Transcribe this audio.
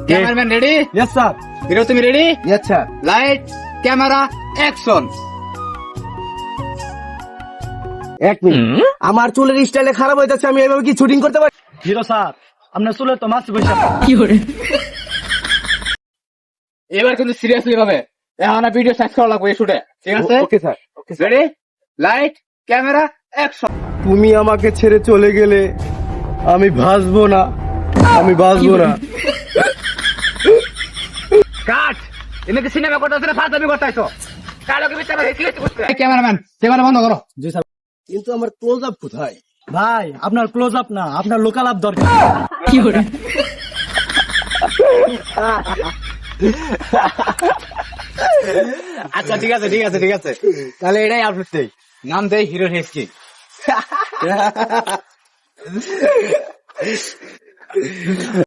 Cameraman ready? Yes sir. Hero তুমি ready? Yes sir. Light camera action. এক মিনিট, আমার চুলের স্টাইলে খারাপ হয়ে যাচ্ছে, আমি এভাবে কি শুটিং করতে পারি? হিরো স্যার, আপনার চুলে তো মাছ বসে। এবার কিন্তু সিরিয়াসলি ভাবে এখন ভিডিও সার্চ করা লাগবে শুটে, ঠিক আছে? Okay sir. Ready? Light camera action. তুমি আমাকে ছেড়ে চলে গেলে আমি ভাসবো না, আমি বাঁচবো না। কাট। এনেকে সিনেমা করতেছ না ফাজলামি করতেছো? কালোকে ভিতরে রেখে করতে। ক্যামেরাম্যান ক্যামেরা বন্ধ করো। জি স্যার। কিন্তু আমার ক্লোজ আপ কোথায়? ভাই, আপনার ক্লোজ আপ না, আপনার লোকাল আপ দরকার। আচ্ছা ঠিক আছে ঠিক আছে ঠিক আছে, তাহলে এটাই আপলোড দেই, নাম দেই হিরো হেসকি।